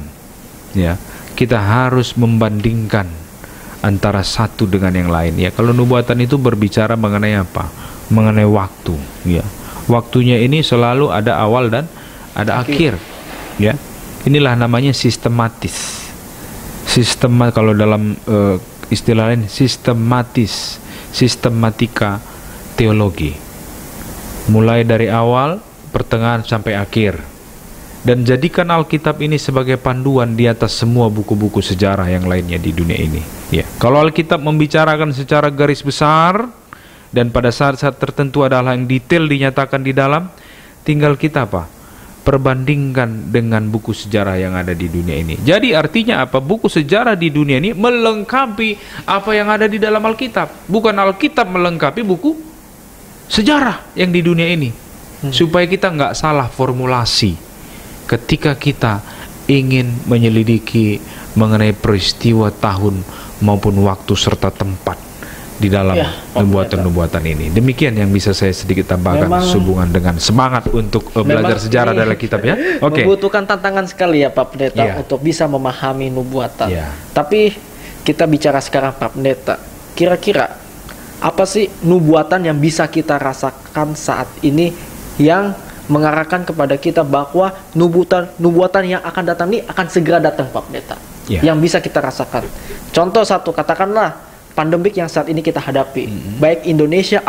Speaker 1: ya, kita harus membandingkan antara satu dengan yang lain ya. Kalau nubuatan itu berbicara mengenai apa? Mengenai waktu ya. Waktunya ini selalu ada awal dan ada akhir ya. Inilah namanya sistematis. Kalau dalam istilah lain sistematis, sistematika teologi. Mulai dari awal, pertengahan sampai akhir. Dan jadikan Alkitab ini sebagai panduan di atas semua buku-buku sejarah yang lainnya di dunia ini. Ya. Kalau Alkitab membicarakan secara garis besar, dan pada saat-saat tertentu ada hal yang detail dinyatakan di dalam, tinggal kita apa? Perbandingkan dengan buku sejarah yang ada di dunia ini. Jadi artinya apa? Buku sejarah di dunia ini melengkapi apa yang ada di dalam Alkitab. Bukan Alkitab melengkapi buku sejarah yang di dunia ini. supaya kita nggak salah formulasi ketika kita ingin menyelidiki mengenai peristiwa tahun maupun waktu serta tempat di dalam nubuatan-nubuatan ini. Demikian yang bisa saya sedikit tambahkan sehubungan dengan semangat untuk belajar sejarah dalam kitab ya.
Speaker 2: Membutuhkan tantangan sekali ya Pak Pendeta untuk bisa memahami nubuatan. Tapi kita bicara sekarang Pak Pendeta, kira-kira apa sih nubuatan yang bisa kita rasakan saat ini yang mengarahkan kepada kita bahwa nubuatan yang akan datang ini akan segera datang Pak Pendeta, yang bisa kita rasakan. Contoh satu, katakanlah pandemik yang saat ini kita hadapi, baik Indonesia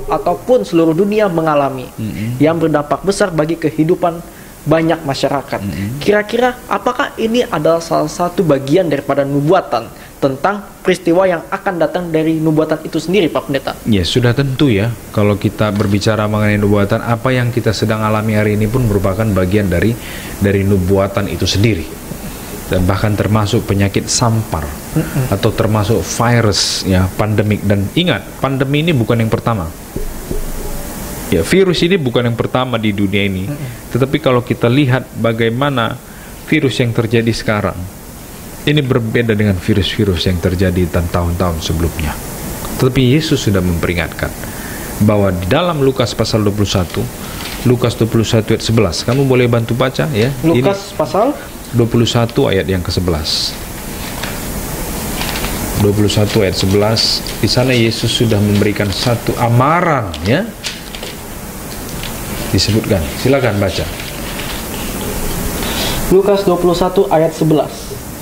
Speaker 2: ataupun seluruh dunia mengalami, yang berdampak besar bagi kehidupan banyak masyarakat. Kira-kira apakah ini adalah salah satu bagian daripada nubuatan tentang peristiwa yang akan datang dari nubuatan itu sendiri Pak Pendeta?
Speaker 1: Ya sudah tentu ya, kalau kita berbicara mengenai nubuatan, apa yang kita sedang alami hari ini pun merupakan bagian dari nubuatan itu sendiri. Dan bahkan termasuk penyakit sampar atau termasuk virus ya, pandemik. Dan ingat, pandemi ini bukan yang pertama ya, virus ini bukan yang pertama di dunia ini. Tetapi kalau kita lihat bagaimana virus yang terjadi sekarang, ini berbeda dengan virus-virus yang terjadi tahun-tahun sebelumnya. Tetapi Yesus sudah memperingatkan bahwa di dalam Lukas pasal 21, Lukas 21 ayat 11, kamu boleh bantu baca ya.
Speaker 2: Lukas pasal
Speaker 1: 21 ayat yang ke-11. 21 ayat 11. Di sana Yesus sudah memberikan satu amaran ya. Disebutkan. Silakan baca.
Speaker 2: Lukas 21 ayat 11.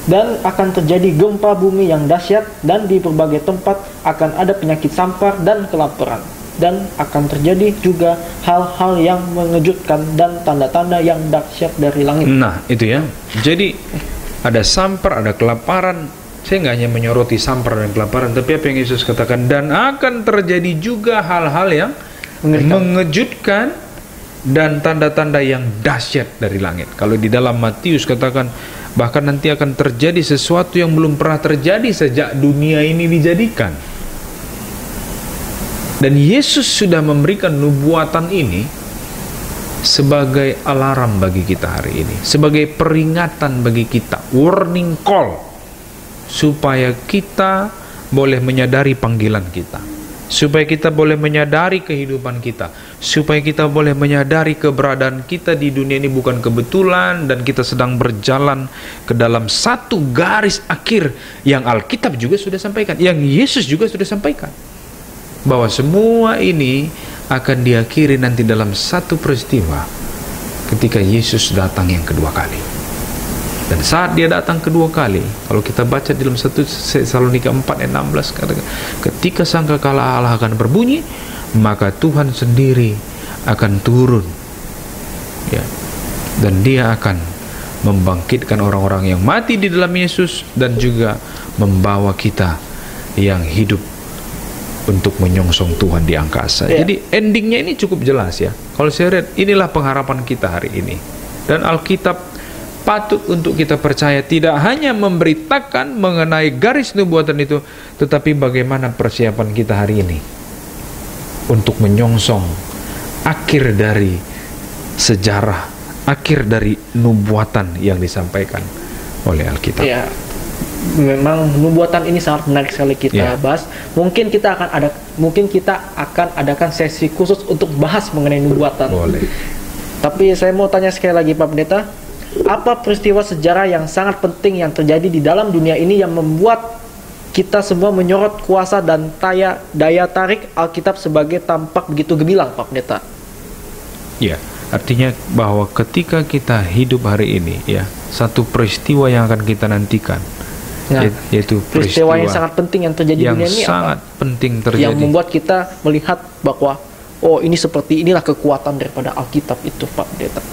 Speaker 2: Dan akan terjadi gempa bumi yang dahsyat, dan di berbagai tempat akan ada penyakit sampar dan kelaparan. Dan akan terjadi juga hal-hal yang mengejutkan dan tanda-tanda yang dahsyat dari langit.
Speaker 1: Nah, itu ya. Jadi ada sampar, ada kelaparan. Saya nggak hanya menyoroti sampar dan kelaparan, tapi apa yang Yesus katakan, dan akan terjadi juga hal-hal yang mengejutkan dan tanda-tanda yang dahsyat dari langit. Kalau di dalam Matius katakan, bahkan nanti akan terjadi sesuatu yang belum pernah terjadi sejak dunia ini dijadikan. Dan Yesus sudah memberikan nubuatan ini sebagai alarm bagi kita hari ini, sebagai peringatan bagi kita, warning call, supaya kita boleh menyadari panggilan kita, supaya kita boleh menyadari kehidupan kita, supaya kita boleh menyadari keberadaan kita di dunia ini bukan kebetulan, dan kita sedang berjalan ke dalam satu garis akhir yang Alkitab juga sudah sampaikan, yang Yesus juga sudah sampaikan, bahwa semua ini akan diakhiri nanti dalam satu peristiwa ketika Yesus datang yang kedua kali. Dan saat dia datang kedua kali, kalau kita baca dalam 1 Tesalonika 4 ayat 16, katakan, ketika sangkakala Allah akan berbunyi, maka Tuhan sendiri akan turun ya, dan dia akan membangkitkan orang-orang yang mati di dalam Yesus, dan juga membawa kita yang hidup untuk menyongsong Tuhan di angkasa. Jadi endingnya ini cukup jelas ya. Kalau saya lihat, inilah pengharapan kita hari ini. Dan Alkitab patut untuk kita percaya, tidak hanya memberitakan mengenai garis nubuatan itu, tetapi bagaimana persiapan kita hari ini untuk menyongsong akhir dari sejarah, akhir dari nubuatan yang disampaikan oleh Alkitab.
Speaker 2: Ya, memang nubuatan ini sangat menarik sekali kita bahas. Mungkin kita akan adakan sesi khusus untuk bahas mengenai nubuatan.
Speaker 1: Boleh.
Speaker 2: Tapi saya mau tanya sekali lagi Pak Pendeta, apa peristiwa sejarah yang sangat penting yang terjadi di dalam dunia ini yang membuat kita semua menyorot kuasa dan daya tarik Alkitab sebagai tampak begitu gemilang Pak Pendeta?
Speaker 1: Ya, artinya bahwa ketika kita hidup hari ini ya, satu peristiwa yang akan kita nantikan, yaitu
Speaker 2: peristiwa yang sangat penting yang terjadi di dunia ini,
Speaker 1: sangat penting terjadi,
Speaker 2: yang membuat kita melihat bahwa ini seperti inilah kekuatan daripada Alkitab itu Pak Pendeta.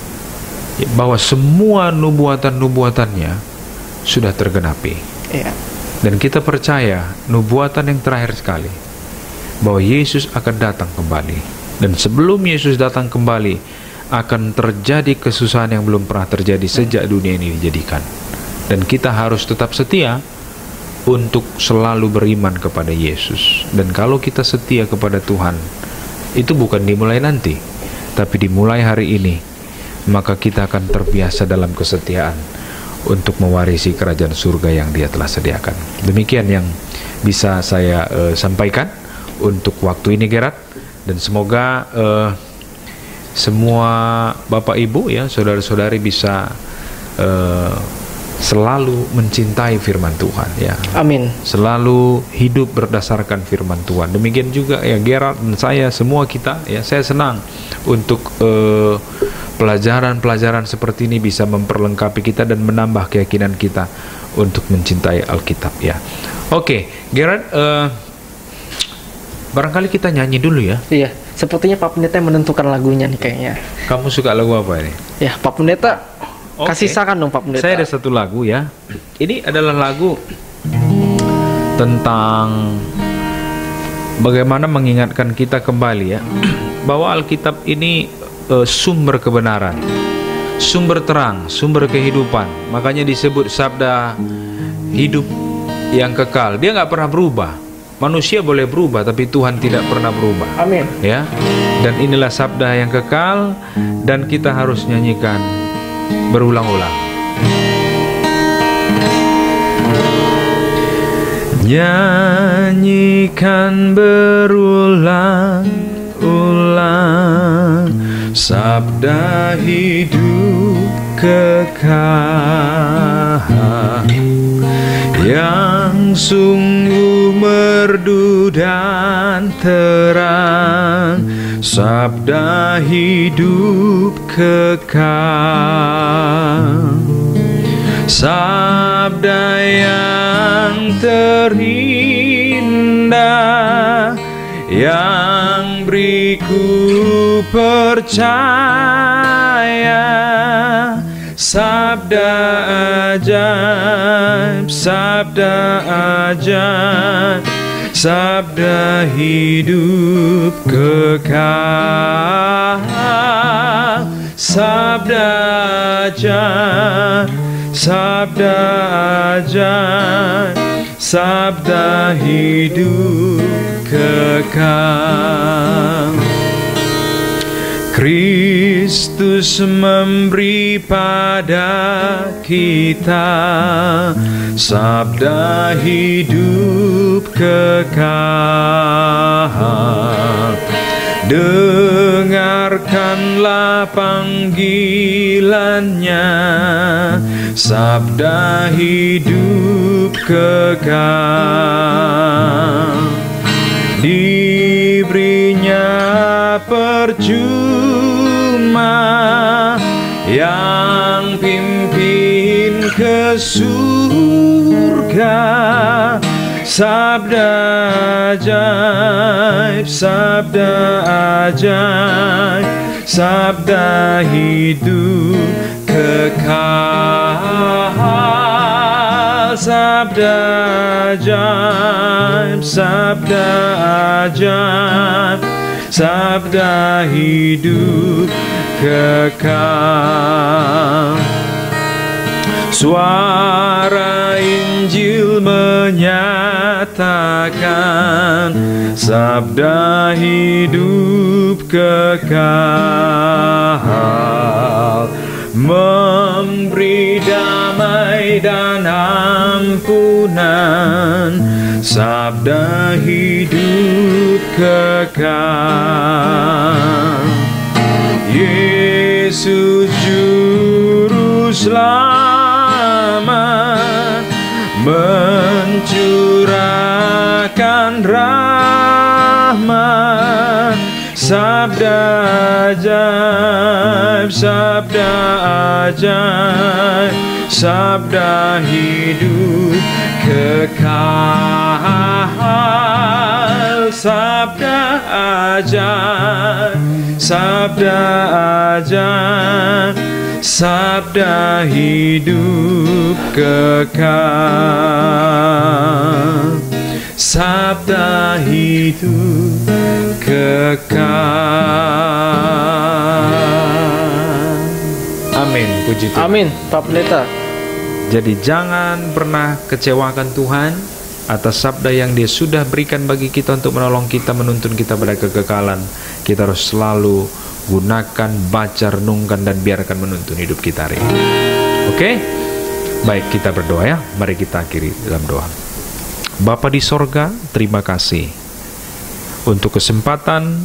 Speaker 1: Ya, bahwa semua nubuatan-nubuatannya sudah tergenapi. Dan kita percaya nubuatan yang terakhir sekali, bahwa Yesus akan datang kembali. Dan sebelum Yesus datang kembali, akan terjadi kesusahan yang belum pernah terjadi sejak dunia ini dijadikan. Dan kita harus tetap setia untuk selalu beriman kepada Yesus. Dan kalau kita setia kepada Tuhan, itu bukan dimulai nanti, tapi dimulai hari ini, maka kita akan terbiasa dalam kesetiaan untuk mewarisi kerajaan surga yang Dia telah sediakan. Demikian yang bisa saya sampaikan untuk waktu ini, Gerard, dan semoga semua Bapak Ibu ya, saudara-saudari bisa selalu mencintai firman Tuhan ya.
Speaker 2: Amin.
Speaker 1: Selalu hidup berdasarkan firman Tuhan. Demikian juga ya Gerard dan saya, semua kita ya, saya senang untuk pelajaran-pelajaran seperti ini bisa memperlengkapi kita dan menambah keyakinan kita untuk mencintai Alkitab ya. Oke, Gerard, barangkali kita nyanyi dulu ya.
Speaker 2: Iya, sepertinya Pak Pendeta yang menentukan lagunya nih kayaknya.
Speaker 1: Kamu suka lagu apa ini?
Speaker 2: Ya, Pak Pendeta, kasih saran dong Pak Pendeta.
Speaker 1: Saya ada satu lagu ya. Ini adalah lagu tentang bagaimana mengingatkan kita kembali ya, bahwa Alkitab ini sumber kebenaran, sumber terang, sumber kehidupan. Makanya disebut sabda hidup yang kekal. Dia nggak pernah berubah. Manusia boleh berubah, tapi Tuhan tidak pernah berubah.
Speaker 2: Amin.
Speaker 1: Ya, dan inilah sabda yang kekal, dan kita harus nyanyikan berulang-ulang. Nyanyikan berulang-ulang sabda hidup kekal yang sungguh merdu dan terang, sabda hidup kekal, sabda yang terindah yang beriku percaya, sabda ajaib, sabda ajaib, sabda hidup kekal, sabda ajaib, sabda ajaib, sabda hidup kekal. Kristus memberi pada kita sabda hidup kekal. Dengarkanlah panggilannya, sabda hidup kekal. Diberinya percuma yang pimpin ke surga, sabda ajaib, sabda ajaib, sabda hidup kekal, sabda ajaib, sabda ajaib, sabda hidup kekal. Suara Injil menyatakan sabda hidup kekal, memberi damai dan ampunan, sabda hidup kekal. Yesus Juru Selamat mencurahkan rahmat, sabda ajaib, sabda ajaib, sabda hidup kekal, sabda ajaib, sabda ajaib, sabda hidup kekal, sabda hidup kekal. Amin, puji Tuhan.
Speaker 2: Amin, Pak Pendeta.
Speaker 1: Jadi jangan pernah kecewakan Tuhan atas sabda yang Dia sudah berikan bagi kita untuk menolong kita, menuntun kita pada kekekalan. Kita harus selalu gunakan, baca, renungkan, dan biarkan menuntun hidup kita hari ini. Oke? Baik, kita berdoa ya. Mari kita akhiri dalam doa. Bapa di sorga, terima kasih untuk kesempatan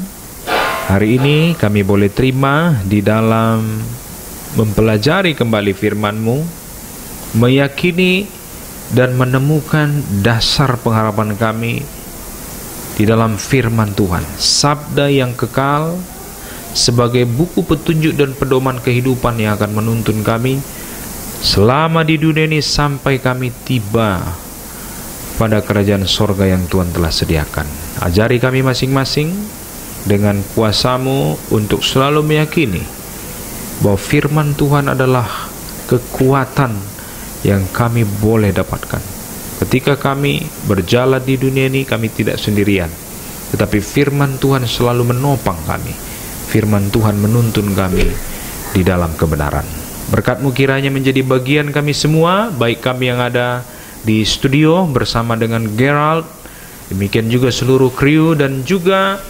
Speaker 1: hari ini kami boleh terima di dalam mempelajari kembali firman-Mu, meyakini dan menemukan dasar pengharapan kami di dalam firman Tuhan, sabda yang kekal sebagai buku petunjuk dan pedoman kehidupan yang akan menuntun kami selama di dunia ini sampai kami tiba pada kerajaan sorga yang Tuhan telah sediakan. Ajari kami masing-masing dengan kuasa-Mu untuk selalu meyakini bahwa firman Tuhan adalah kekuatan yang kami boleh dapatkan. Ketika kami berjalan di dunia ini, kami tidak sendirian, tetapi firman Tuhan selalu menopang kami. Firman Tuhan menuntun kami di dalam kebenaran. Berkat-Mu kiranya menjadi bagian kami semua, baik kami yang ada di studio bersama dengan Gerald, demikian juga seluruh kru, dan juga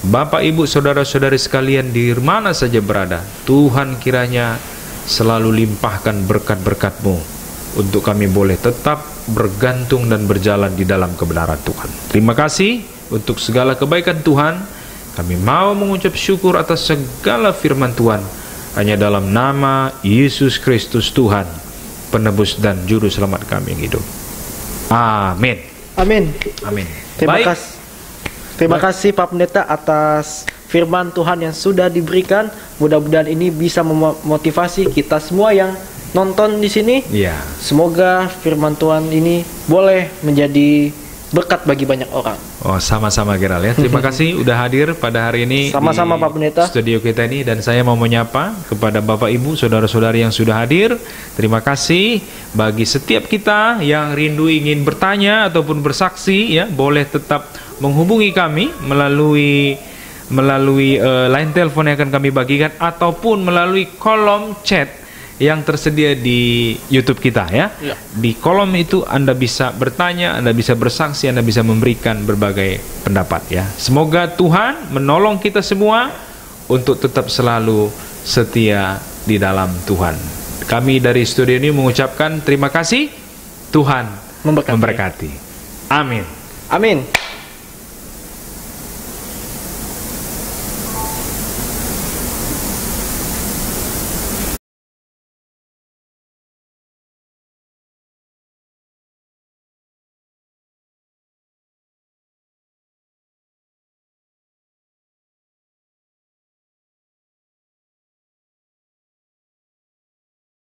Speaker 1: Bapak, Ibu, Saudara-saudari sekalian di mana saja berada. Tuhan kiranya selalu limpahkan berkat-berkat-Mu untuk kami boleh tetap bergantung dan berjalan di dalam kebenaran Tuhan. Terima kasih untuk segala kebaikan Tuhan. Kami mau mengucap syukur atas segala firman Tuhan hanya dalam nama Yesus Kristus Tuhan, penebus dan juru selamat kami yang hidup. Amin.
Speaker 2: Amin.
Speaker 1: Amin.
Speaker 2: Terima kasih Pak Pendeta atas firman Tuhan yang sudah diberikan. Mudah-mudahan ini bisa memotivasi kita semua yang nonton di sini.
Speaker 1: Ya.
Speaker 2: Semoga firman Tuhan ini boleh menjadi berkat bagi banyak orang.
Speaker 1: Oh, sama-sama Gerald ya. Terima kasih udah hadir pada hari ini.
Speaker 2: Sama-sama Pak Pendeta.
Speaker 1: Studio kita ini, dan saya mau menyapa kepada Bapak, Ibu, Saudara-saudari yang sudah hadir. Terima kasih bagi setiap kita yang rindu ingin bertanya ataupun bersaksi ya, boleh tetap menghubungi kami melalui line telepon yang akan kami bagikan ataupun melalui kolom chat yang tersedia di YouTube kita ya. Di kolom itu Anda bisa bertanya, Anda bisa bersaksi, Anda bisa memberikan berbagai pendapat ya. Semoga Tuhan menolong kita semua untuk tetap selalu setia di dalam Tuhan. Kami dari studio ini mengucapkan terima kasih. Tuhan memberkati. Amin.
Speaker 2: Amin.